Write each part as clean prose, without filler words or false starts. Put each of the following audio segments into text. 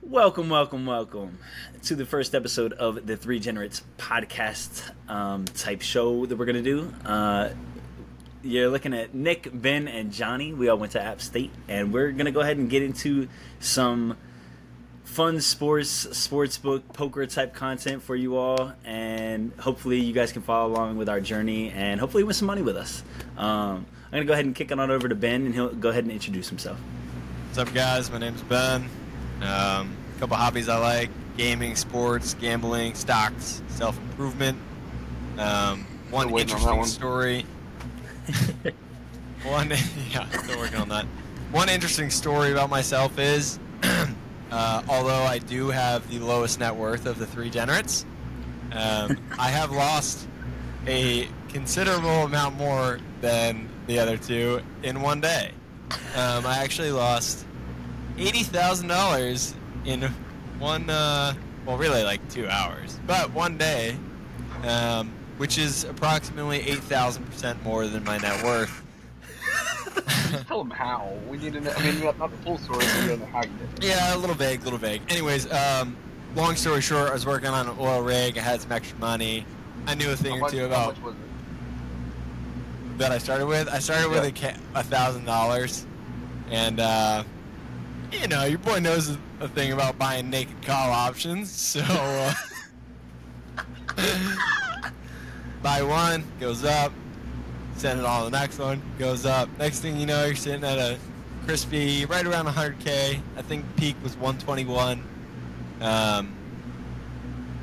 Welcome to the first episode of the Threegenerates podcast type show that we're going to do. You're looking at Nick, Ben, and Johnny. We all went to App State, and we're going to go ahead and get into some fun sportsbook, poker type content for you all, and hopefully you guys can follow along with our journey and hopefully win some money with us. I'm going to go ahead and kick it on over to Ben, and he'll go ahead and introduce himself. What's up, guys? My name's Ben. A couple hobbies I like: gaming, sports, gambling, stocks, self-improvement. One interesting story. Still working on that. One interesting story about myself is, although I do have the lowest net worth of the Threegenerates, I have lost a considerable amount more than the other two in one day. I actually lost $80,000 in one, really like 2 hours, but one day, which is approximately 8,000% more than my net worth. Just tell them how. We need to know. I mean, not the full story, but we don't know how you did it. Yeah, a little vague. Anyways, long story short, I was working on an oil rig. I had some extra money. I knew a thing or two about. How much was it? That I started with? I started with $1,000, and your boy knows a thing about buying naked call options, so buy one, goes up, send it on to the next one, goes up. Next thing you know, you're sitting at a crispy right around 100K. I think peak was 121.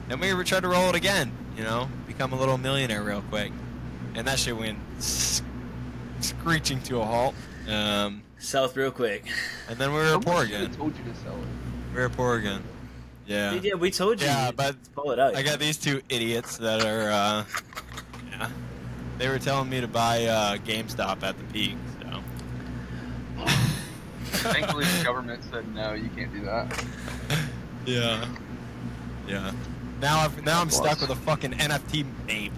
Then we tried to roll it again, become a little millionaire real quick. And that shit went screeching to a halt. Sell it real quick. And then we were poor again. I told you to sell it. We were poor again. Yeah. Yeah, we told you. Yeah, but pull it out. I got these two idiots that are, they were telling me to buy GameStop at the peak, so. Thankfully, the government said, no, you can't do that. Yeah. Now I'm stuck with a fucking NFT ape.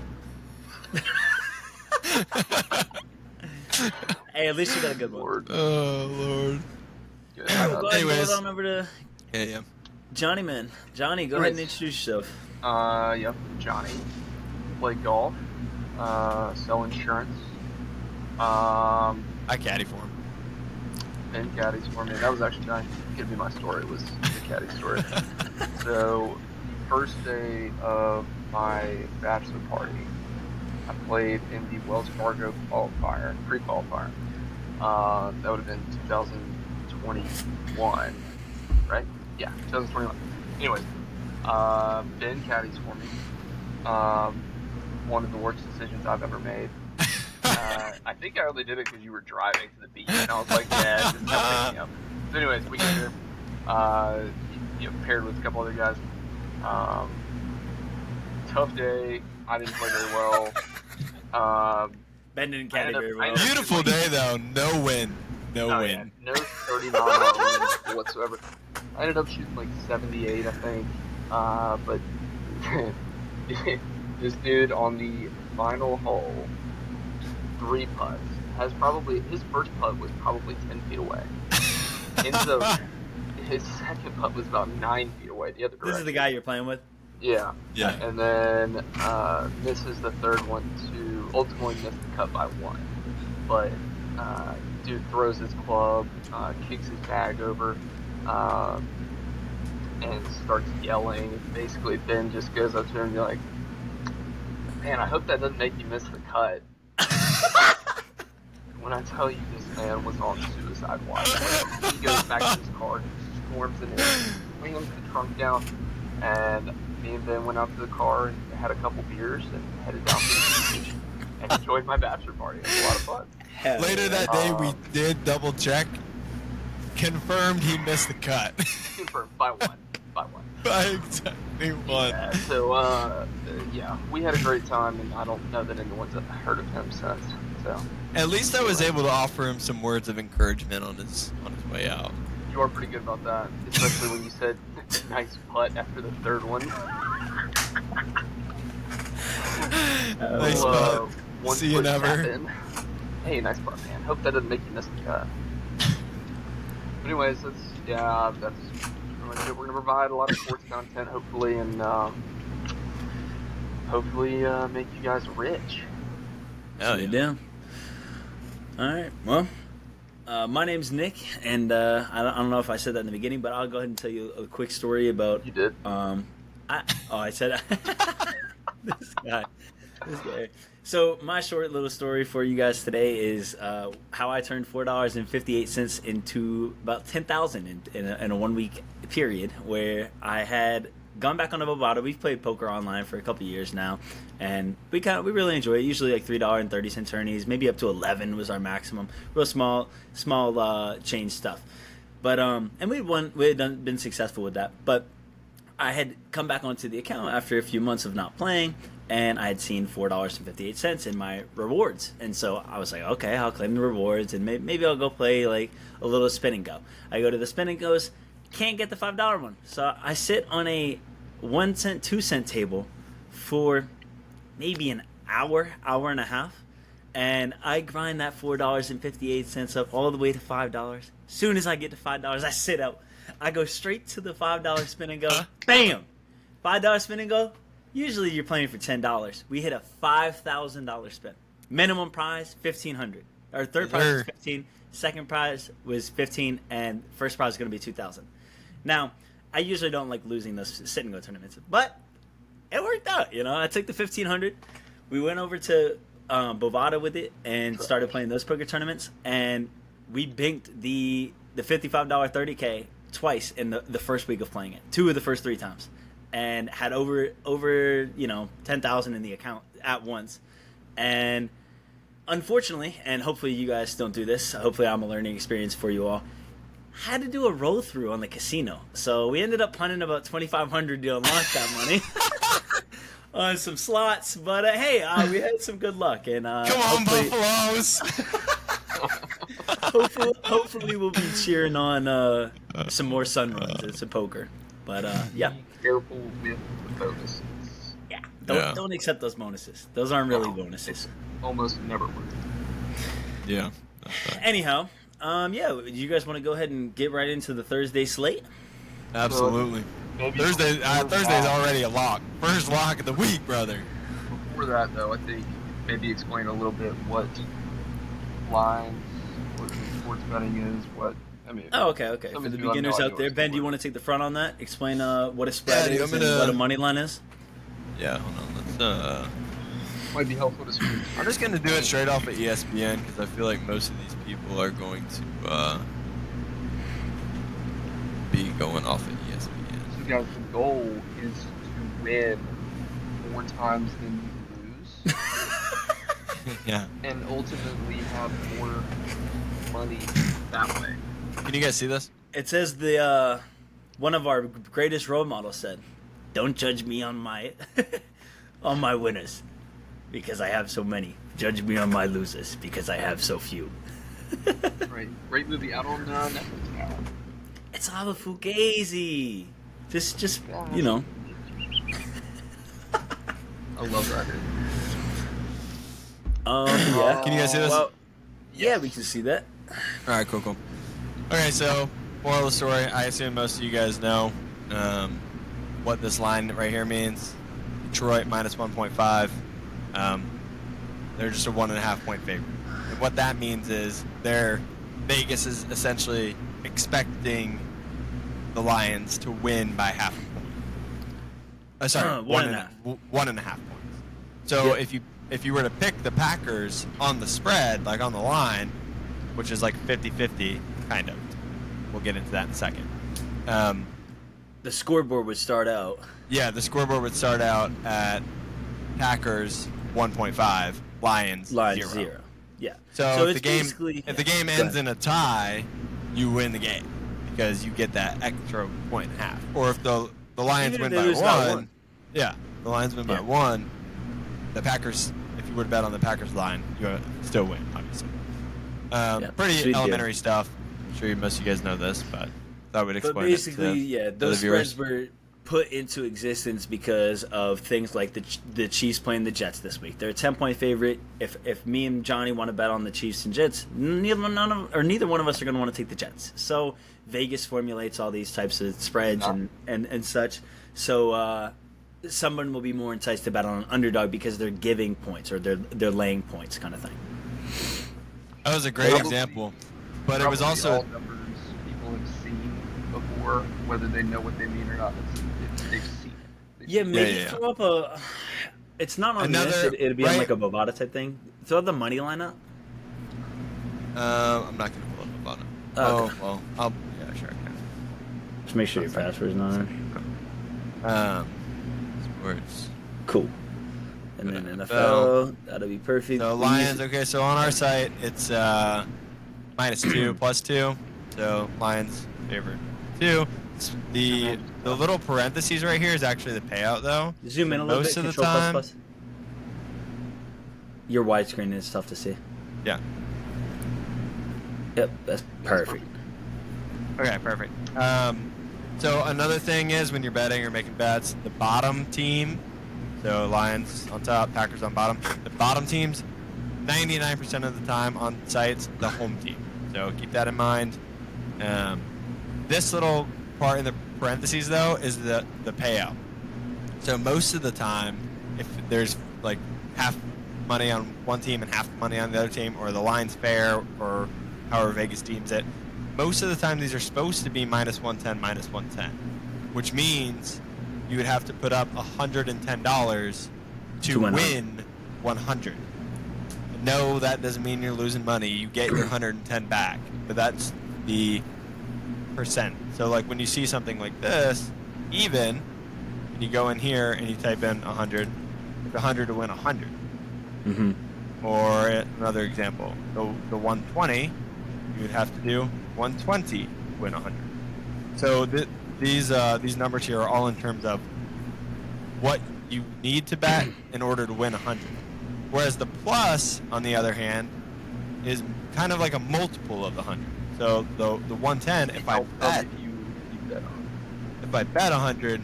Hey, at least you got a good one. Lord. Oh, Lord. Good. Go ahead and Anyways. go on over to Yeah. Johnny, man. Johnny, go ahead and introduce yourself. Yep, Johnny. Play golf. Sell insurance. I caddy for him. And caddies for me. That was actually going to be my story, was the caddy story. So, first day of my bachelor party, I played in the Wells Fargo qualifier, pre-qualifier. That would have been 2021, right? Yeah, 2021. Anyways, Ben caddies for me. One of the worst decisions I've ever made. I think I only did it because you were driving to the beach, and I was like, yeah, just come pick me up. So anyways, we get here, paired with a couple other guys. Tough day. I didn't play very well. Ben didn't caddy very well. Beautiful day, though. No win. No win. Yeah, no 30-mile-an-hour wind whatsoever. I ended up shooting like 78, I think. But this dude on the final hole, 3 putts, his first putt was probably 10 feet away. His second putt was about 9 feet away the other direction. This is the guy you're playing with? Yeah. Yeah. And then misses the third one to ultimately miss the cut by 1. But dude throws his club, kicks his bag over, and starts yelling. Basically, Ben just goes up to him and be like, man, I hope that doesn't make you miss the cut. When I tell you this man was on suicide watch, he goes back to his car and storms in there, slams the trunk down, and me and Ben went out to the car and had a couple beers and headed down to the beach and enjoyed my bachelor party. It was a lot of fun. Later that day, we did double check. Confirmed he missed the cut. Confirmed by 1. By exactly 1. Yeah, so, we had a great time, and I don't know that anyone's heard of him since. So At least I was able to offer him some words of encouragement on his way out. you are pretty good about that, especially when you said nice putt after the third one. Nice putt. See you never. Hey, nice putt, man. Hope that doesn't make you miss the cut. Anyways, that's pretty much it. We're going to provide a lot of sports content, hopefully, and hopefully make you guys rich. Hell Sweet yeah. deal. All right. Well, my name's Nick, and I don't know if I said that in the beginning, but I'll go ahead and tell you a quick story about. You did. I said this guy. This guy. So my short little story for you guys today is how I turned $4.58 into about 10,000 in a 1 week period, where I had gone back on the Bovada. We've played poker online for a couple years now, and we really enjoy it. Usually like $3.30 tourneys, maybe up to 11 was our maximum. Real small change stuff, but and we had been successful with that. But I had come back onto the account after a few months of not playing, and I had seen $4.58 in my rewards, and so I was like, okay, I'll claim the rewards, and maybe I'll go play like a little spin and go. I go to the spin and goes, can't get the $5 one, so I sit on a 1 cent, 2 cent table for maybe an hour and a half, and I grind that $4.58 up all the way to $5. Soon as I get to $5, I sit out. I go straight to the $5 spin and go. Bam! $5 spin and go. Usually you're playing for $10. We hit a $5,000 spin. Minimum prize $1,500. Our third prize was $15. Second prize was $15, and first prize is going to be $2,000. Now, I usually don't like losing those sit and go tournaments, but it worked out. I took the $1,500. We went over to Bovada with it and started playing those poker tournaments, and we binked the $55 30K twice in the first week of playing it. 2 of the first 3 times, and had over 10,000 in the account at once. And unfortunately, and hopefully you guys don't do this, hopefully I'm a learning experience for you all, had to do a roll through on the casino. So we ended up punting about $2,500 to unlock that money on some slots. But hey, we had some good luck, and Come on, Buffaloes! hopefully we'll be cheering on some more sun runs and some poker. But yeah, Careful with the bonuses. yeah, don't accept those bonuses. Those aren't really bonuses. Almost never work. Yeah. Anyhow, yeah, you guys want to go ahead and get right into the Thursday slate? Absolutely. Maybe Thursday's before already a lock. First lock of the week, brother. Before that, though, I think maybe explain a little bit what lines, what sports betting is, what. I mean, Oh, okay. For the beginners out there, Ben, do you want to take the front on that? Explain what a spread is and what a money line is? Yeah, hold on. Let's might be helpful to speak. I'm just gonna do it straight off of ESPN because I feel like most of these people are going to be going off of ESPN. So, guys, the goal is to win more times than you lose. Yeah. And ultimately have more money that way. Can you guys see this? It says the one of our greatest role models said, "Don't judge me on my on my winners because I have so many. Judge me on my losers because I have so few." Right. Great movie out on Netflix now. It's all a fugazi. Just I love that. Yeah. Can you guys see this? Well, yeah, we can see that. All right, cool. Okay, so moral of the story. I assume most of you guys know what this line right here means. Detroit minus 1.5. They're just a 1.5 point favorite. And what that means is Vegas is essentially expecting the Lions to win by half a point. Sorry, 1.5 points. So Yep. if you were to pick the Packers on the spread, like on the line, which is like 50-50, kind of. We'll get into that in a second. The scoreboard would start out. Yeah, the scoreboard would start out at Packers 1.5, Lions 0. Yeah. So if it's the game ends in a tie, you win the game because you get that extra point and a half. Or if the Lions win by one, yeah, the Lions win by 1. The Packers, if you were to bet on the Packers line, you still win, obviously. Pretty elementary stuff. I'm sure most of you guys know this, but thought I would explain But basically, it to those the viewers. spreads were put into existence because of things like the Chiefs playing the Jets this week. They're a 10-point favorite. If me and Johnny want to bet on the Chiefs and Jets, neither one of us are going to want to take the Jets. So Vegas formulates all these types of spreads and such. So someone will be more enticed to bet on an underdog because they're giving points or they're laying points, kind of thing. That was a great example, but it was also all numbers people have seen before, whether they know what they mean or not. They've seen it. Yeah, maybe throw up a. It's not on this. It'd be on like a Bovada type thing. Throw the money line up. I'm not gonna pull up Bovada. Okay. Oh well, yeah, sure I can. Just make sure your password's not there. Sports. Cool. And then NFL, that'll be perfect. So Lions, okay, so on our site, it's -2, +2. So Lions favored 2. The little parentheses right here is actually the payout, though. Zoom in a little bit. Most of the Control time. plus. Your widescreen is tough to see. Yeah. Yep, that's perfect. Okay, perfect. So another thing is when you're betting or making bets, the bottom team, so Lions on top, Packers on bottom, the bottom teams, 99% of the time on sites, the home team. So keep that in mind. This little part in the parentheses, though, is the payout. So most of the time, if there's like half money on one team and half the money on the other team, or the line's fair, or however Vegas deems it, most of the time these are supposed to be -110, -110, which means you would have to put up $110 to win 100. No, that doesn't mean you're losing money. You get your 110 back, but that's the percent. So like when you see something like this, even, and you go in here and you type in 100, it's 100 to win 100. Mm-hmm. Or another example, the 120, you would have to do 120 win 100. So these numbers here are all in terms of what you need to bet in order to win 100. Whereas the plus, on the other hand, is kind of like a multiple of the 100. So the 110, if I bet 100,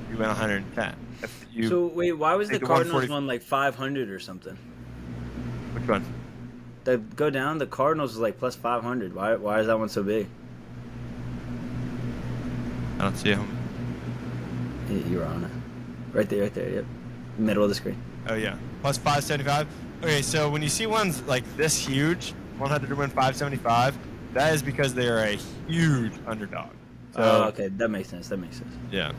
you win 110. So wait, why was the Cardinals one like 500 or something? Which one? Go down. The Cardinals is like plus 500. Why is that one so big? I don't see him. You were on it. Right there. Yep. Middle of the screen. Oh yeah, plus 575. Okay, so when you see ones like this huge, 100 to win 575, that is because they are a huge underdog. So, okay, that makes sense. Yeah.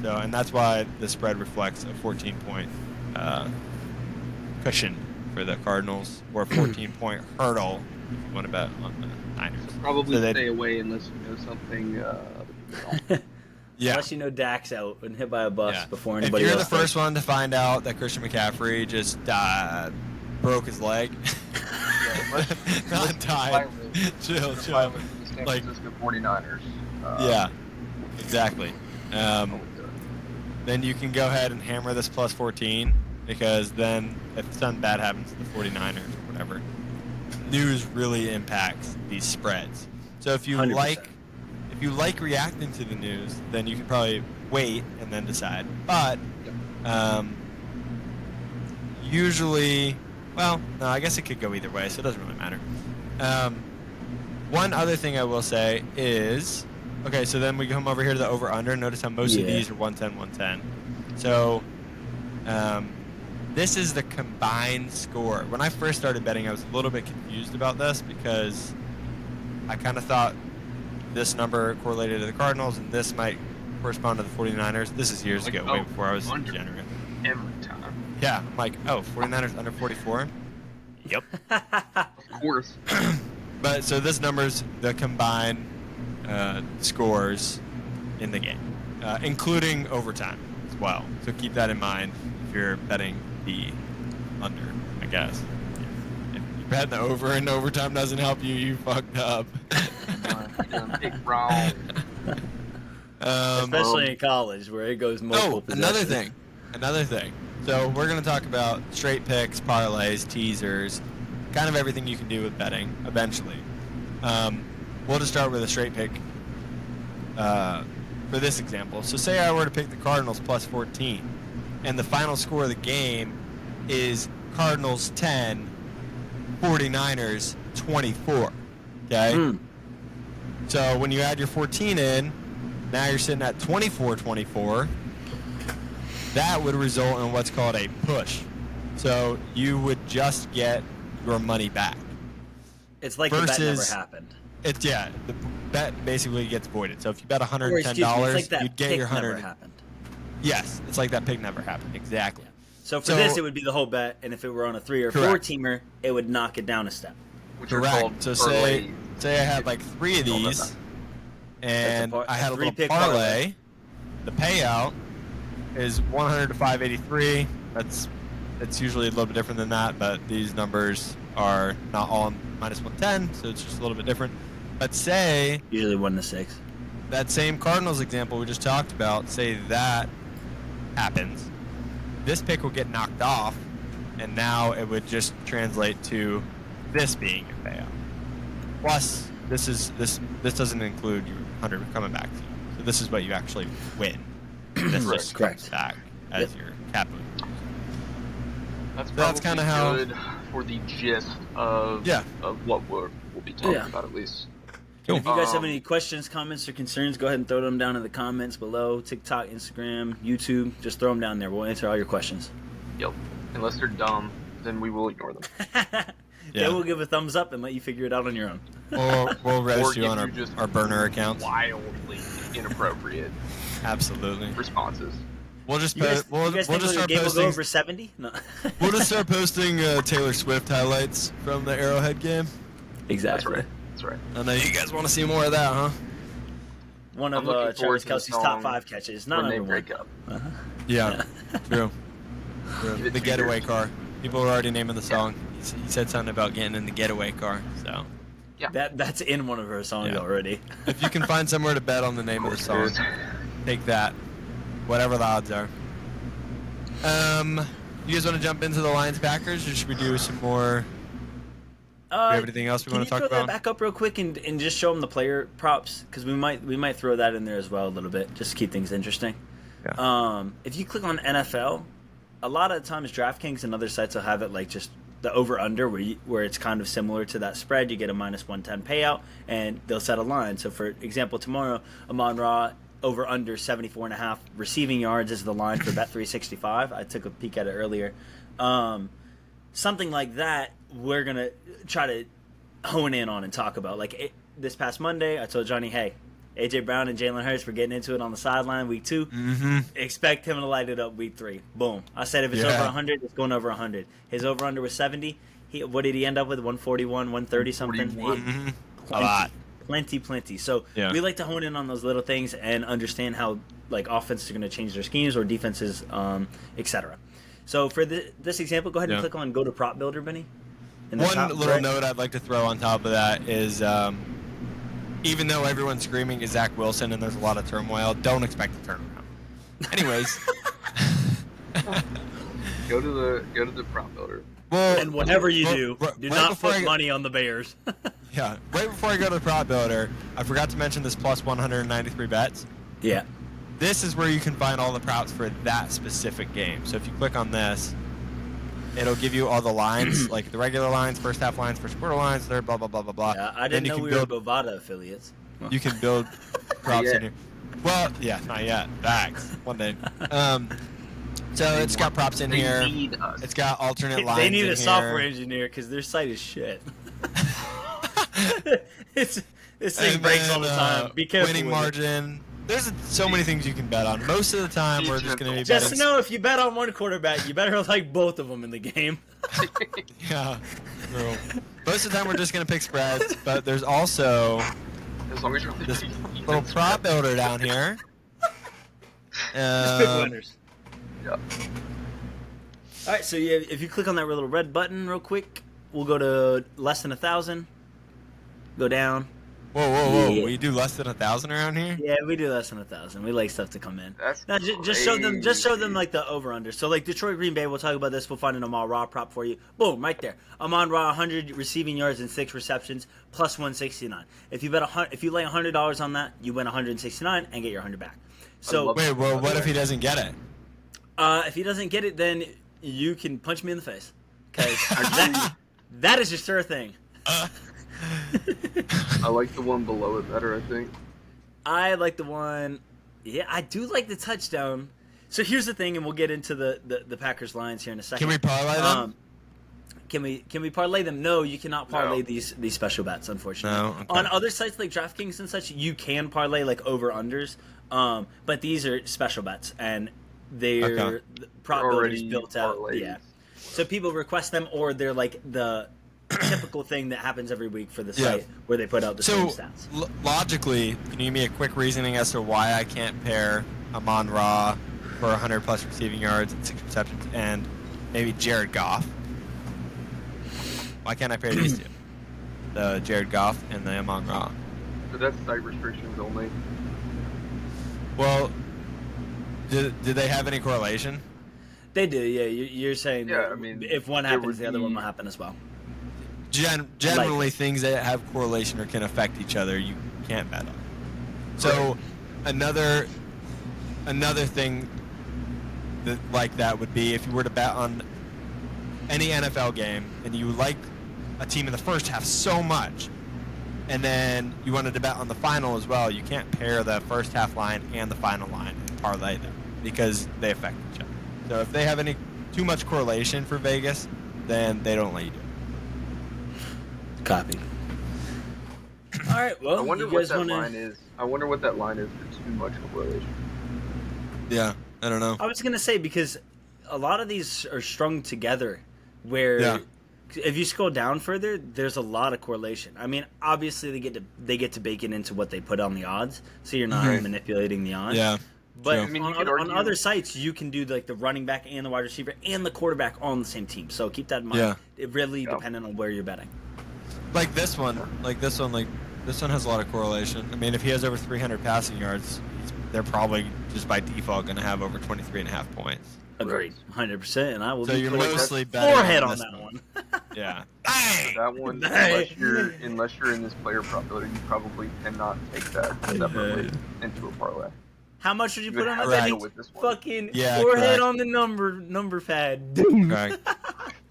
So, and that's why the spread reflects a 14-point cushion for the Cardinals, or a 14-point hurdle if you want to bet on the Niners. Probably stay away unless you know something other people don't. Yeah. Unless you know Dak's out and hit by a bus before anybody else. If you're else the first one to find out that Christian McCaffrey just broke his leg, not died. Chill. San Francisco 49ers. Yeah, exactly. Then you can go ahead and hammer this plus 14, because then if something bad happens to the 49ers or whatever, news really impacts these spreads. So if you 100%. If you like reacting to the news, then you can probably wait and then decide. But usually, well, no, I guess it could go either way, so it doesn't really matter. One other thing I will say is, okay, so then we come over here to the over-under. Notice how most of these are 110, 110. So this is the combined score. When I first started betting, I was a little bit confused about this because I kind of thought this number correlated to the Cardinals, and this might correspond to the 49ers. This is years ago, way before I was degenerate. Every time. Yeah, I'm like, 49ers under 44? Yep. Of course. But so this number's the combined scores in the game, including overtime as well. So keep that in mind if you're betting the under, I guess. If you bet the over and overtime doesn't help you, you fucked up. Wrong. Especially in college where it goes multiple possessions. Another thing. So we're going to talk about straight picks, parlays, teasers, kind of everything you can do with betting eventually. We'll just start with a straight pick for this example. So say I were to pick the Cardinals plus 14, and the final score of the game is Cardinals 10, 49ers 24. Okay? So when you add your 14 in, now you're sitting at 24-24. That would result in what's called a push. So you would just get your money back. It's like the bet never happened. It's the bet basically gets voided. So if you bet $110, like you'd get your 100. Never happened. Yes, it's like that pick never happened. Exactly. Yeah. So for this, it would be the whole bet, and if it were on a 3 or 4 teamer, it would knock it down a step. Which correct. So say I had like 3 of these, and I had a little parlay. The payout is 100 to 583. It's usually a little bit different than that, but these numbers are not all minus 110, so it's just a little bit different. But say usually 1 to 6. That same Cardinals example we just talked about, say that happens, this pick will get knocked off, and now it would just translate to this being your payout. Plus, this doesn't include your 100 coming back to you. So this is what you actually win. This just comes back as your capital. That's kind of how good for the gist of what we'll be talking about at least. Cool. If you guys have any questions, comments, or concerns, go ahead and throw them down in the comments below. TikTok, Instagram, YouTube, just throw them down there. We'll answer all your questions. Yep. Unless they're dumb, then we will ignore them. Then we'll give a thumbs up and let you figure it out on your own. Or we'll register you on our burner accounts. Wildly inappropriate. Absolutely. Responses. We'll just you guys we'll just start game posting. Will go over 70? No. We'll just start posting Taylor Swift highlights from the Arrowhead game. Exactly. That's right. I know you guys want to see more of that, huh? One of Travis Kelce's top 5 catches. Not when they number break 1. up. Yeah, true. The getaway car. People are already naming the song. He said something about getting in the getaway car. So yeah, that's in one of her songs already. If you can find somewhere to bet on the name of the song, take that. Whatever the odds are. You guys want to jump into the Lions Packers, or should we do some more? Do you have anything else we want to talk about? Can you throw that back up real quick and just show them the player props? Because we might throw that in there as well a little bit, just to keep things interesting. Yeah. If you click on NFL, a lot of times DraftKings and other sites will have it like just the over-under where it's kind of similar to that spread. You get a minus 110 payout, and they'll set a line. So, for example, tomorrow, Amon-Ra over-under 74.5 receiving yards is the line for Bet365. I took a peek at it earlier. Something like that, we're going to try to hone in on and talk about. Like this past Monday, I told Johnny, hey, A.J. Brown and Jalen Hurts were getting into it on the sideline week 2. Mm-hmm. Expect him to light it up week 3. Boom. I said if it's over 100, it's going over 100. His over-under was 70. What did he end up with? 141, 130 something? Mm-hmm. A lot. Plenty. So we like to hone in on those little things and understand how like offenses are going to change their schemes or defenses, etc. So for this example, go ahead and click on Go to Prop Builder, Benny. One little note I'd like to throw on top of that is even though everyone's screaming is Zach Wilson and there's a lot of turmoil, don't expect a turnaround. Anyways. Go to the Prop Builder. Well, and whatever you do not put money on the Bears. Yeah, right before I go to the Prop Builder, I forgot to mention this plus 193 bets. Yeah. This is where you can find all the props for that specific game. So if you click on this, it'll give you all the lines, like the regular lines, first half lines, first quarter lines, third, blah, blah, blah, blah, blah. Yeah, I didn't know we were Bovada affiliates. You can build props in here. Well, yeah, not yet. Facts. One day. So it's got props in here. It's got alternate lines. They need a software engineer because their site is shit. This thing breaks all the time. Be careful. Winning margin. There's so many things you can bet on. Most of the time, we're just going to be betting. Just know if you bet on one quarterback, you better like both of them in the game. Yeah. No. Most of the time, we're just going to pick spreads, but there's also this little prop builder down here. Just pick winners. Yep. All right, so if you click on that little red button real quick, we'll go to less than 1,000. Go down, Whoa! Yeah. We do less than 1,000 around here. Yeah, we do less than 1,000. We like stuff to come in. That's Now, just show them, crazy. like the over under. So like Detroit Green Bay, we'll talk about this. We'll find an Amon Ra prop for you. Boom, right there. Amon Ra, 100 receiving yards and 6 receptions, plus 169. If you if you lay $100 on that, you win 169 and get your 100 back. So Wait, well, what if he doesn't get it? if he doesn't get it, then you can punch me in the face because that is your sure thing. I like the one below it better, I think. I like the one. Yeah, I do like the touchdown. So here's the thing, and we'll get into the Packers lines here in a second. Can we parlay them? Can we parlay them? No, you cannot parlay No. these special bets, unfortunately. No? Okay. On other sites like DraftKings and such, you can parlay like over unders. But these are special bets, and they're Okay. prop builders Already built out. parlays. Yeah. So people request them, or they're like the typical thing that happens every week for the site where they put out the same So, stats. logically, can you give me a quick reasoning as to why I can't pair Amon Ra for 100 plus receiving yards and 6 receptions and maybe Jared Goff? Why can't I pair these two? The Jared Goff and the Amon Ra. But that's site restrictions only. Well, did they have any correlation? They do, yeah. You're saying Yeah, that I mean, if one there happens, would the other one be- will happen as well. Generally, things that have correlation or can affect each other, you can't bet on. So, another thing that would be if you were to bet on any NFL game and you like a team in the first half so much, and then you wanted to bet on the final as well, you can't pair the first half line and the final line and parlay them because they affect each other. So if they have too much correlation for Vegas, then they don't let you do it. Copy. All right. Well, I wonder you what guys that want line to? is. I wonder what that line is for too much correlation. Yeah, I don't know. I was gonna say because a lot of these are strung together, where Yeah. if you scroll down further, there's a lot of correlation. I mean, obviously they get to bake it into what they put on the odds, so you're not Right. manipulating the odds. Yeah. But True. I mean, you on, could on argue- other sites, you can do like the running back and the wide receiver and the quarterback on the same team. So keep that in mind. Yeah. It really Yeah. dependent on where you're betting. Like this one has a lot of correlation. I mean, if he has over 300 passing yards, they're probably just by default going to have over 23.5 points. Agreed, 100%. And I will So be you're putting mostly that betting forehead on on this that one. Yeah. That one, Dang. unless you're in this player prop builder, you probably cannot take that separately into a parlay. How much would you You put would on have that? to Right. go Benny? with this one. Fucking Yeah, forehead correct. on the number pad. Correct.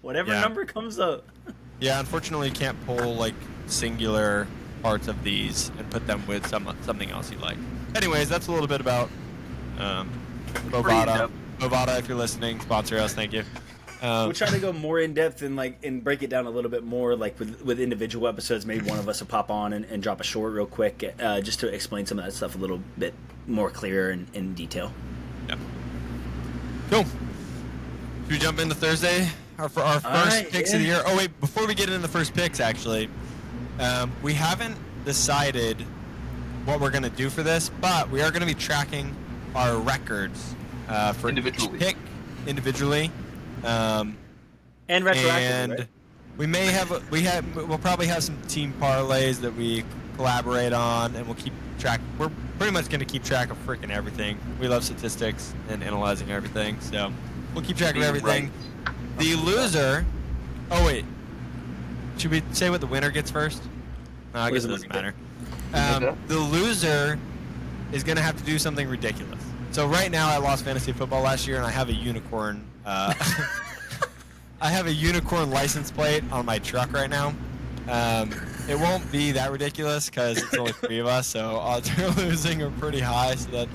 Whatever Yeah. number comes up. Yeah, unfortunately, you can't pull like singular parts of these and put them with something else you like. Anyways, that's a little bit about Bovada. in-depth. Bovada, if you're listening, sponsor us. Thank you. We'll try to go more in depth and break it down a little bit more, like with individual episodes. Maybe one of us will pop on and drop a short real quick, just to explain some of that stuff a little bit more clear and in detail. Yep. Cool. Should we jump into Thursday? For our first right, picks of the year. Oh wait, before we get into the first picks, actually, we haven't decided what we're gonna do for this, but we are gonna be tracking our records for Individually. each pick individually. And retroactively, And right? we'll probably have some team parlays that we collaborate on, and we'll keep track. We're pretty much going to keep track of freaking everything. We love statistics and analyzing everything, so we'll keep track of Being everything. right. The loser. Oh wait, should we say what the winner gets first? No, I What guess does it the doesn't winner matter. Okay. The loser is going to have to do something ridiculous. So right now, I lost fantasy football last year, and I have a unicorn. I have a unicorn license plate on my truck right now. It won't be that ridiculous because it's only 3 of us, so odds of losing are pretty high. So that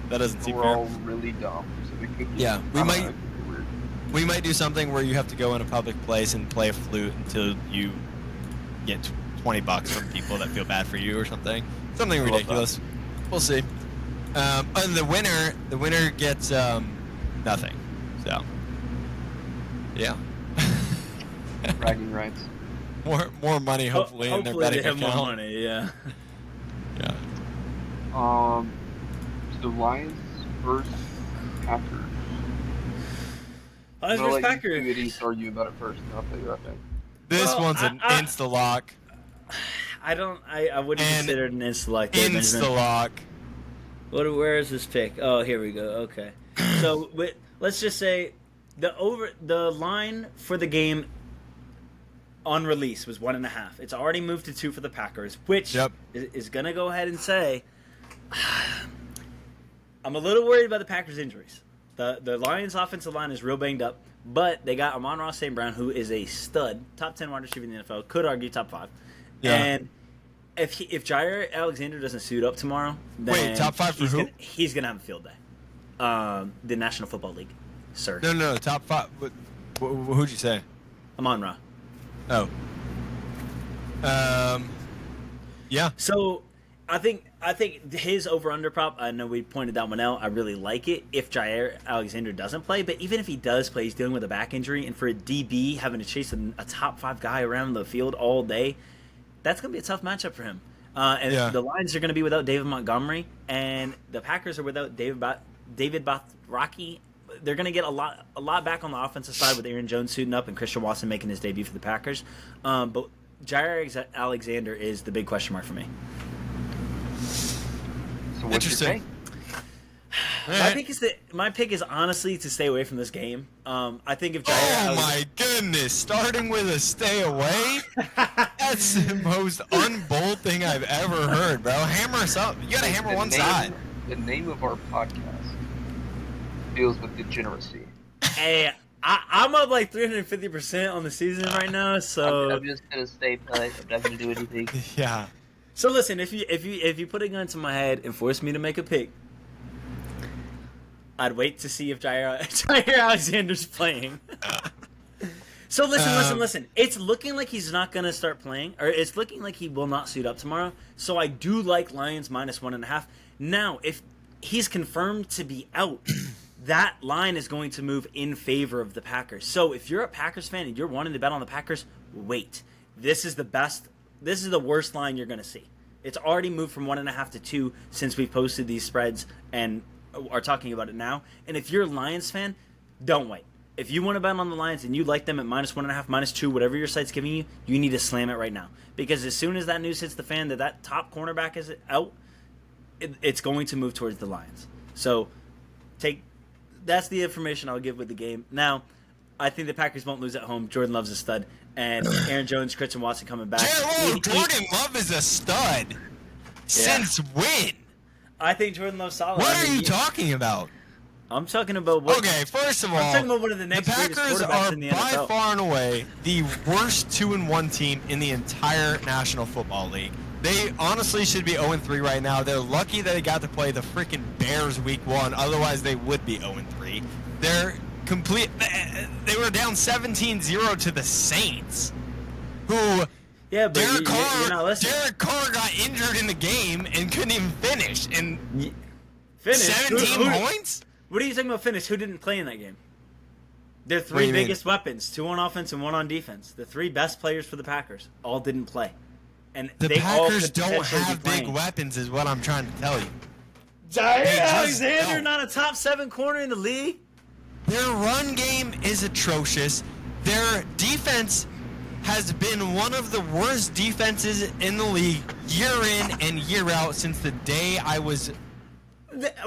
doesn't seem We're fair. all really dumb, so we could. Yeah, we I don't might- know, it could be weird. We might do something where you have to go in a public place and play a flute until you get $20 from people that feel bad for you or something. Something love ridiculous. We'll see. And the winner gets nothing. So, yeah. Bragging rights. more money hopefully in their Hopefully betting they have account. more money. Yeah. Yeah. So Lions versus Packers. Lions I'm gonna versus let you Packers. two idiots argue about it first, and I'll tell you what I think. This Well, one's an I- insta lock. I wouldn't And consider it an insta-lock. there, Benjamin. Insta-lock. Where is this pick? Oh, here we go. Okay. So let's just say the line for the game on release was 1.5. It's already moved to 2 for the Packers, which is going to go ahead and say I'm a little worried about the Packers' injuries. The Lions' offensive line is real banged up, but they got Amon-Ra St. Brown, who is a stud, top 10 wide receiver in the NFL, could argue top 5. Yeah. And if Jair Alexander doesn't suit up tomorrow, then wait, top 5 for who? He's gonna have a field day. The National Football League, sir. No, top 5. Who'd you say? Amon-Ra. Oh. Yeah. So I think his over-under prop, I know we pointed that one out. I really like it if Jair Alexander doesn't play. But even if he does play, he's dealing with a back injury. And for a DB having to chase a top 5 guy around the field all day, that's going to be a tough matchup for him. The Lions are going to be without David Montgomery. And the Packers are without David Bothrocki. They're going to get a lot back on the offensive side with Aaron Jones suiting up and Christian Watson making his debut for the Packers. But Jair Alexander is the big question mark for me. So what's your Interesting. pick? My pick is honestly to stay away from this game. I think if Jair Oh my goodness! Starting with a stay away? That's the most unbold thing I've ever heard, bro. Hammer us up. You gotta hammer one side. The name of our podcast deals with degeneracy. Hey, I'm up like 350% on the season right now, so I'm just gonna stay put. I'm not gonna do anything. Yeah. So listen, if you put a gun to my head and force me to make a pick, I'd wait to see if Jair Alexander's playing. So listen. It's looking like he's not going to start playing, or it's looking like he will not suit up tomorrow. So I do like Lions minus 1.5. Now, if he's confirmed to be out, that line is going to move in favor of the Packers. So if you're a Packers fan and you're wanting to bet on the Packers, wait. This is the worst line you're going to see. It's already moved from 1.5 to 2 since we posted these spreads and are talking about it now. And if you're a Lions fan, don't wait. If you want to bet on the Lions and you like them at minus 1.5, minus 2, whatever your site's giving you, you need to slam it right now. Because as soon as that news hits the fan that top cornerback is out, it's going to move towards the Lions. So that's the information I'll give with the game. Now, I think the Packers won't lose at home. Jordan Love's a stud. And Aaron Jones, Christian Watson coming back. Jordan Love is a stud. Since when? I think Jordan Love's solid. What are you talking about? I'm talking about Okay, first of all, I'm talking about one of the next Packers greatest quarterbacks are in the by NFL. far and away the worst 2-1 team in the entire National Football League. They honestly should be 0-3 right now. They're lucky that they got to play the freaking Bears week 1. Otherwise, they would be 0-3. They're complete. They were down 17-0 to the Saints, who Yeah, but Derek you're not listening. Derek Carr got injured in the game and couldn't even finish. And Finish? 17 points? What are you talking about finish? Who didn't play in that game? Their What do three you mean? biggest weapons, 2 on offense and 1 on defense. The 3 best players for the Packers all didn't play. And The they all Packers could don't potentially be have big playing. weapons is what I'm trying to tell you. Jair They just Alexander, don't. not a top 7 corner in the league? Their run game is atrocious. Their defense has been one of the worst defenses in the league year in and year out since the day I was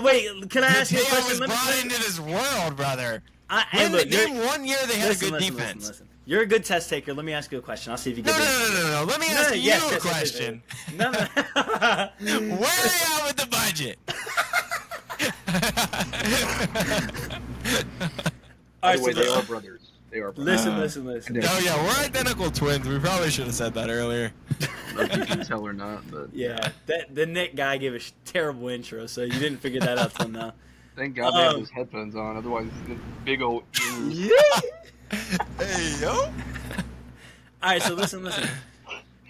Wait, can I ask you a question? brought into this world, brother. Hey, look, Name 1 year they had a good defense. Listen. You're a good test taker. Let me ask you a question. I'll see if you get No. Let me ask you yes, a question. No. Where are you at with the budget? All By right, the way, so they are brothers. They are brothers. listen. Oh yeah, we're identical twins. We probably should have said that earlier. I don't know if you can tell or not, but Yeah, the Nick guy gave a terrible intro, so you didn't figure that out till now. thank God they have those headphones on. Otherwise, the big old ears. Hey yo. All right, so listen.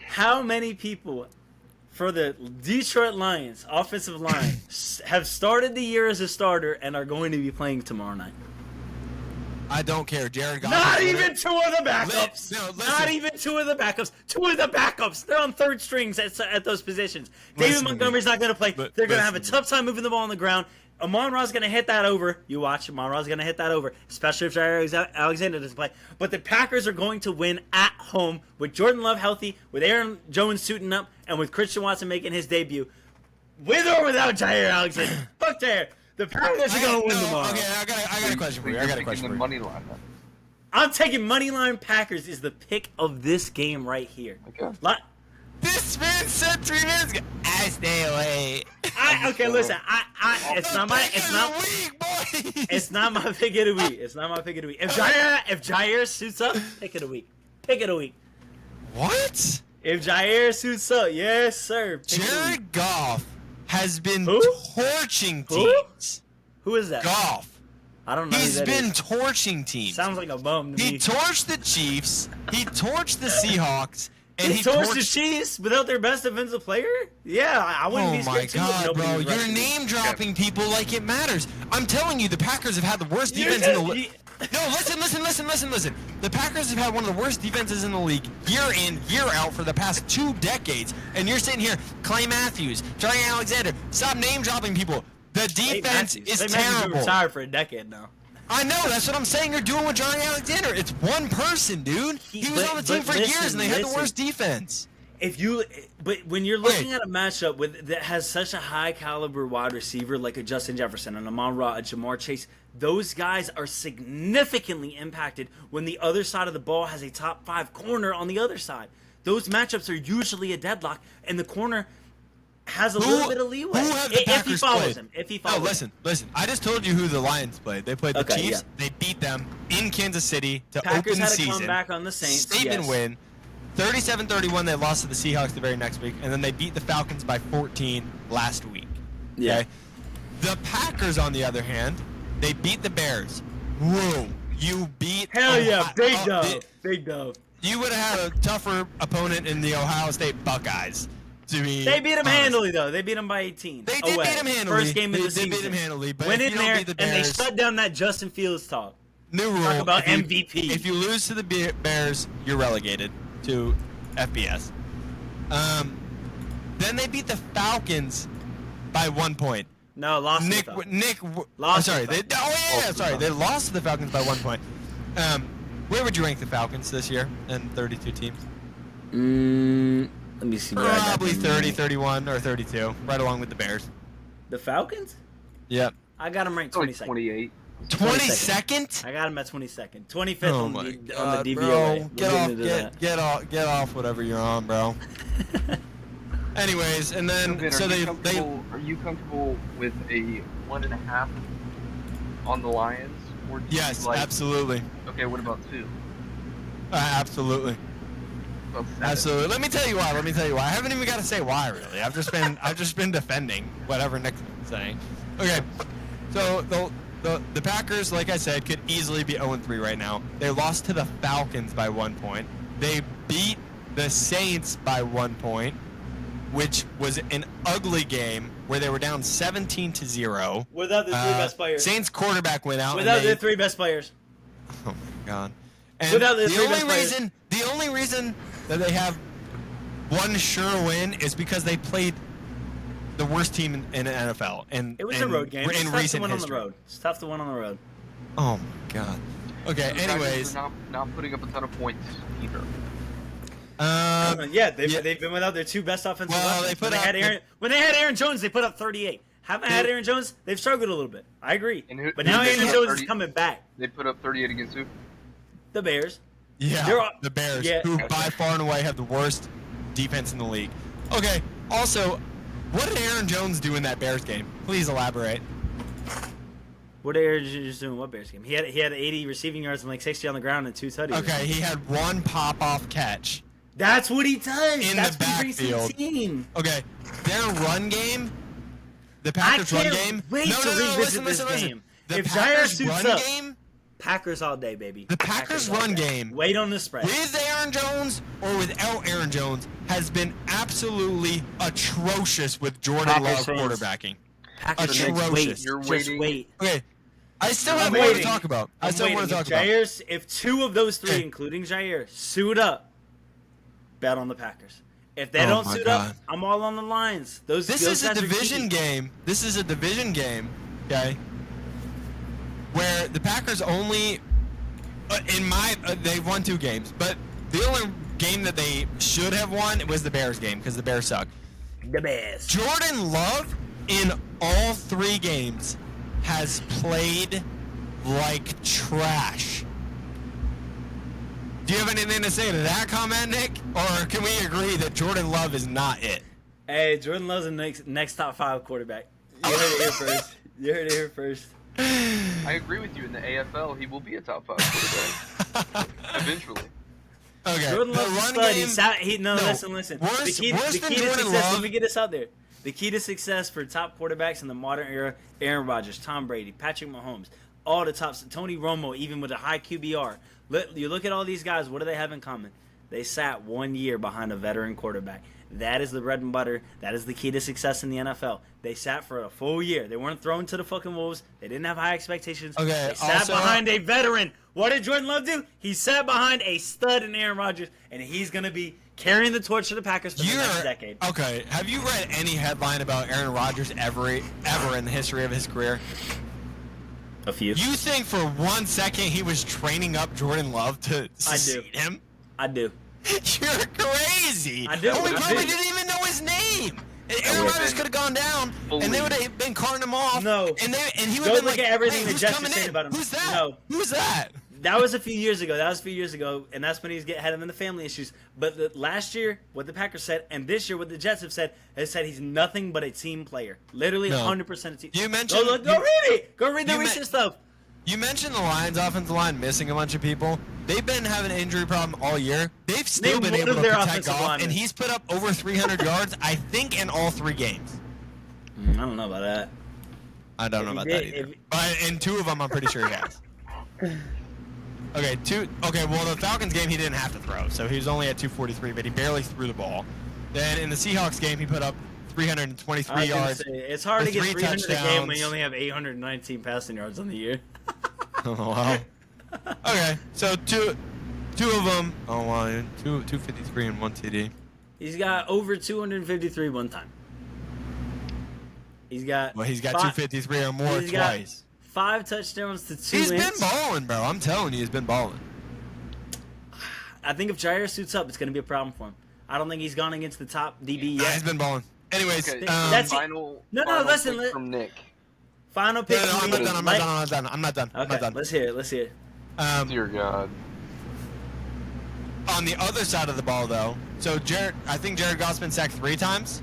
How many people for the Detroit Lions offensive line have started the year as a starter and are going to be playing tomorrow night? I don't care. Jared Goff. Not is even 2 of the backups. listen. Not even 2 of the backups. 2 of the backups. They're on third strings at those positions. David Listen to Montgomery's me. not going to play. But They're going to have a listen to tough time moving the ball on the ground. Amon-Ra's going to hit that over. You watch. Amon-Ra's going to hit that over, especially if Jair Alexander doesn't play. But the Packers are going to win at home with Jordan Love healthy, with Aaron Jones suiting up, and with Christian Watson making his debut. With or without Jair Alexander. Fuck Jair. The Packers are going to win tomorrow. Okay, I got a question for you. I got a question for you. Money line, then. I'm taking Moneyline Packers is the pick of this game right here. Okay. This man said 3 minutes ago. I stay away. Listen. It's not my pick of the week. It's not my pick of the week. If Jair suits up, pick of the week. Pick of the week. What? If Jair suits up, yes sir. Jared Goff has been Who? torching Who? teams. Who is that? Goff. I don't know. He's who that been is. torching teams. Sounds like a bum to He me. torched the Chiefs. He torched the Seahawks. And He torched the Chiefs without their best defensive player? Yeah, I wouldn't be Oh my scared too if God, nobody bro! was You're rushing me. name dropping people like it matters. I'm telling you, the Packers have had the worst defense in the league. No, listen. The Packers have had one of the worst defenses in the league year in, year out for the past 2 decades. And you're sitting here, Clay Matthews, Jair Alexander. Stop name dropping people. The defense is terrible. Retired for a decade now. I know, that's what I'm saying you're doing with Jair Alexander. It's one person, dude. He was on the team for years, and they had the worst defense. But when you're looking at a matchup that has such a high caliber wide receiver like a Justin Jefferson, an Amon-Ra, a Jamar Chase, those guys are significantly impacted when the other side of the ball has a top 5 corner on the other side. Those matchups are usually a deadlock, and the corner has a little bit of leeway Who have the if he Packers follows played? him. If he follows him. Listen. I just told you who the Lions played. They played the Chiefs. Yeah. They beat them in Kansas City to Packers open the had season. to come back on the Saints. Statement win. 37-31, they lost to the Seahawks the very next week, and then they beat the Falcons by 14 last week. Yeah. Okay? The Packers, on the other hand, they beat the Bears. Whoa. You beat... Hell yeah, big dub. You would have had a tougher opponent in the Ohio State Buckeyes. They beat them handily, though. They beat them by 18. They did beat them handily. First game of the season. They beat them handily, but went if in you don't there beat the and they Bears, shut down that Justin Fields talk. new rule. Talk about if MVP. If you lose to the Bears, you're relegated to FBS. Then they beat the Falcons by 1 point. No, lost. They lost to the Falcons by 1 point. Where would you rank the Falcons this year in 32 teams? Let me see. Probably 30, 31, or 32, right along with the Bears. The Falcons? Yep. I got them ranked Like 22nd. 28. 22nd? I got them at 22nd. 25th Oh on my the God, DVOA. bro! We'll Get off whatever you're on, bro. Anyways, and then Ben, so are they you comfortable with a 1.5 on the Lions? Or do you yes, like, absolutely, Okay, what about 2? absolutely. About 7? Absolutely. Let me tell you why. I haven't even got to say why really. I've just been defending whatever Nick's been saying. Okay. So the Packers, like I said, could easily be 0-3 right now. They lost to the Falcons by 1 point. They beat the Saints by 1 point, which was an ugly game where they were down 17-0. Without the 3 best players. Saints quarterback went out. Without their 3 best players. Oh my God. And Without their the 3 only best players. the only reason that they have one sure win is because they played the worst team in the NFL. And It was a road game. It's in tough to recent win history. on the road. It's tough to win on the road. Oh my God. Okay. The Packers Anyways, are not putting up a ton of points either. They've been without their 2 best offensive Well, weapons. they put when they had Aaron Jones, they put up 38. Haven't had Aaron Jones, they've struggled a little bit. I agree. But now Aaron Jones is coming back. They put up 38 against who? The Bears. yeah, the Bears, yeah. who by far and away have the worst defense in the league. Okay. Also, what did Aaron Jones do in that Bears game? Please elaborate. What did Aaron Jones do in what Bears game? He had 80 receiving yards and like 60 on the ground and 2 tutties. Okay, he had one pop-off catch. That's what he does. In That's the what he brings to the backfield. team. Okay, their run game, the Packers' I run can't game. wait to revisit this game. The If Jair Packers' suits run up, game, Packers all day, baby. the Packers' all run day. game, Wait on the spread. with Aaron Jones or without Aaron Jones, has been absolutely atrocious with Jordan Packers Love fans. quarterbacking. Packers fans, Atrocious. wait. You're Just waiting. wait. Okay, I still have I'm more to waiting. talk about. I I'm still want waiting. to talk about. If 2 of those 3, Okay. including Jair, suit up, bet on the Packers. If they Oh don't my suit God. up, I'm all on the Lions. This those is a guys are division key. game. This is a division game okay, where the Packers only, they've won 2 games, but the only game that they should have won was the Bears game because the Bears suck. The best. Jordan Love in all 3 games has played like trash. Do you have anything to say to that comment, Nick? Or can we agree that Jordan Love is not it? Hey, Jordan Love's the next top 5 quarterback. You heard it here first. You heard it here first. I agree with you. In the AFL, he will be a top 5 quarterback eventually. Okay. Jordan Love's a stud. Listen. Worse The key than to Jordan success, Love. let me get this out there. The key to success for top quarterbacks in the modern era, Aaron Rodgers, Tom Brady, Patrick Mahomes, all the tops, Tony Romo, even with a high QBR. You look at all these guys, what do they have in common? They sat 1 year behind a veteran quarterback. That is the bread and butter. That is the key to success in the NFL. They sat for a full year. They weren't thrown to the fucking wolves. They didn't have high expectations. Okay, They sat behind a veteran. What did Jordan Love do? He sat behind a stud in Aaron Rodgers, and he's going to be carrying the torch to the Packers for the next decade. Okay, have you read any headline about Aaron Rodgers ever in the history of his career? A few. You think for 1 second he was training up Jordan Love to succeed him? I do. You're crazy. I do. And we I probably do. didn't even know his name. And Aaron Rodgers could have gone down, and they would have been carting him off. No. And he would Go have been look like, at everything hey, the who's Jets are coming saying in? about him. Who's that? No. Who's that? That was a few years ago. And that's when had him in the family issues. But last year, what the Packers said, and this year, what the Jets have said he's nothing but a team player. Literally, No. 100% a team. You mentioned. Go read it. Go read the recent stuff. You mentioned the Lions' offensive line missing a bunch of people. They've been having an injury problem all year. They've still Name been one able of to their protect offensive Goff, linemen. and he's put up over 300 yards, I think, in all 3 games. I don't know about that. I don't know about that either. But in 2 of them, I'm pretty sure he has. Okay, well, the Falcons game, he didn't have to throw, so he was only at 243, but he barely threw the ball. Then in the Seahawks game, he put up 323 yards. It's hard to with get 3 300 a game when touchdowns. you only have 819 passing yards on the year. Oh, wow. Okay, so two of them. Oh, wow, 253 and 1 TD. He's got over 253 one time. He's got 253 or more he's got twice. 5 touchdowns to 2 He's ints. been balling, bro. I'm telling you, he's been balling. I think if Jair suits up, it's going to be a problem for him. I don't think he's gone against the top DB Nah, yet. he's been balling. Anyways, Okay, that's it. final listen, pick from Nick. Final pick. no, I'm from not me. done. I'm not done. Okay, let's hear it. Dear God. On the other side of the ball, though, so I think Jared Goff's been sacked 3 times.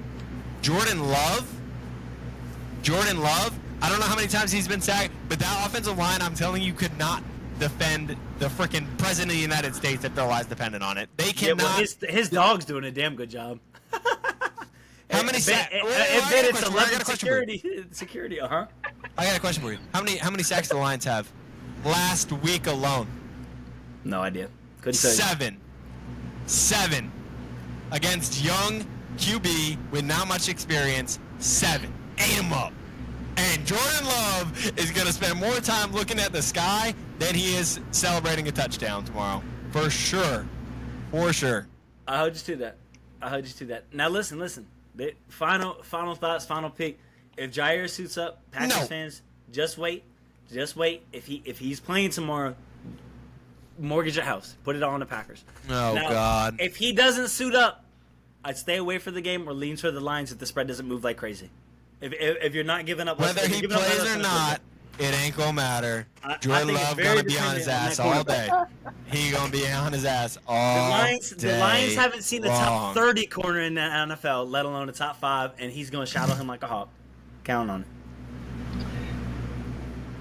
Jordan Love, I don't know how many times he's been sacked, but that offensive line, I'm telling you, could not defend the freaking president of the United States if their lives depended on it. They Yeah, cannot. well, his dog's doing a damn good job. How many sacks? It's 11 security. security, I got a question for you. How many sacks do the Lions have last week alone? No idea. Couldn't tell you. 7 against young QB with not much experience. 7. Ate him up. And Jordan Love is going to spend more time looking at the sky than he is celebrating a touchdown tomorrow. For sure. I heard you to that. Now listen. Final thoughts, final pick. If Jair suits up, Packers fans, just wait. If he's playing tomorrow, mortgage a house. Put it all on the Packers. Oh, now, God. If he doesn't suit up, I'd stay away from the game or lean toward the Lions if the spread doesn't move like crazy. If you're not giving up, Whether he plays or not, it ain't gonna matter. Jordan Love gonna be on his ass all day. He gonna be on his ass all day. The Lions haven't seen the top 30 corner in the NFL, let alone the top 5, and he's gonna shadow him like a hawk. Count on it.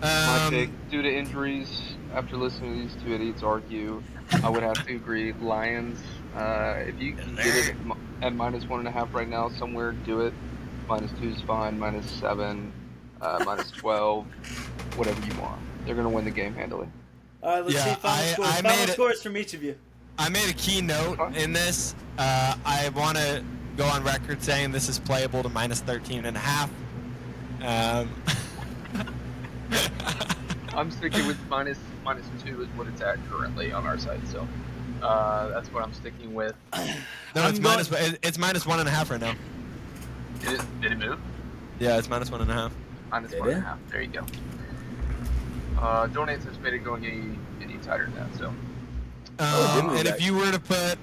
My pick, due to injuries, after listening to these 2 idiots argue, I would have to agree. Lions, if you can get it at -1.5 right now somewhere, do it. -2 is fine. -7, -12, whatever you want. They're gonna win the game handily. All right, let's see final scores from each of you. I made a key note in this. I want to go on record saying this is playable to -13.5. I'm sticking with -2 is what it's at currently on our side, so that's what I'm sticking with. No, it's -1.5 right now. Did it move? Yeah, it's -1.5. -1.5. Did it? There you go. Don't anticipate it going any tighter than that. So Oh, it did move And back. if you were to put,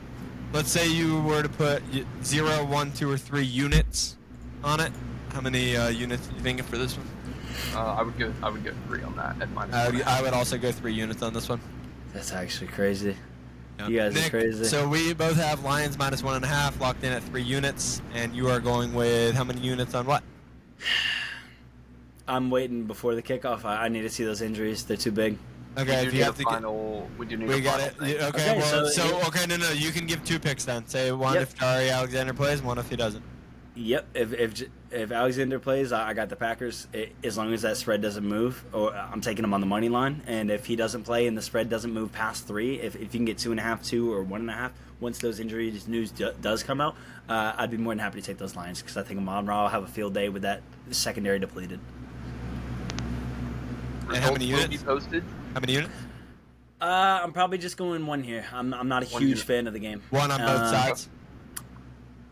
let's say you were to put 0, 1, 2, or 3 units on it, how many units are you thinking for this one? I would go 3 on that at I would also go 3 units on this one. That's actually crazy. Yeah. You guys are Nick, crazy. So we both have Lions -1.5 locked in at 3 units, and you are going with how many units on what? I'm waiting before the kickoff. I need to see those injuries. They're too big. Okay, if you have to we do need we a got final it. thing. Okay, Okay, well, so okay, no, you can give 2 picks then. Say one Yep. if Jari Alexander plays, one if he doesn't. Yep. If Alexander plays, I got the Packers. As long as that spread doesn't move, or I'm taking him on the money line. And if he doesn't play and the spread doesn't move past 3, if you can get 2.5, 2 or 1.5, once those injuries news does come out, I'd be more than happy to take those Lions because I think Amon-Ra will have a field day with that secondary depleted. And how Results many will units? be posted. How many units? I'm probably just going 1 here. I'm not a One huge unit. fan of the game. 1 on both sides.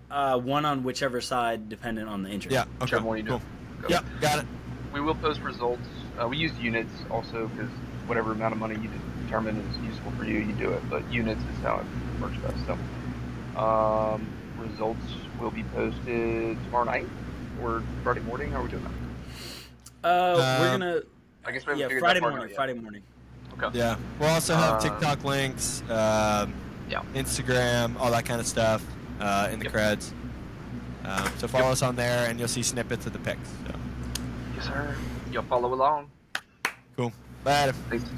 1 on whichever side, dependent on the injury. Yeah. Okay. Whichever one you do. Cool. Go. Yep. Got it. We will post results. We use units also because whatever amount of money you determine is useful for you, you do it. But units is how it works best. So, results will be posted tomorrow night or Friday morning. How are we doing that? We're gonna. I guess we haven't Yeah, figured Friday that part morning. out Friday morning. yet. Okay. Yeah. We'll also have TikTok links, Yeah. Instagram, all that kind of stuff in the Yep. creds. So follow us on there, and you'll see snippets of the picks. So Yes, sir. Y'all follow along. cool. Bye. Thanks.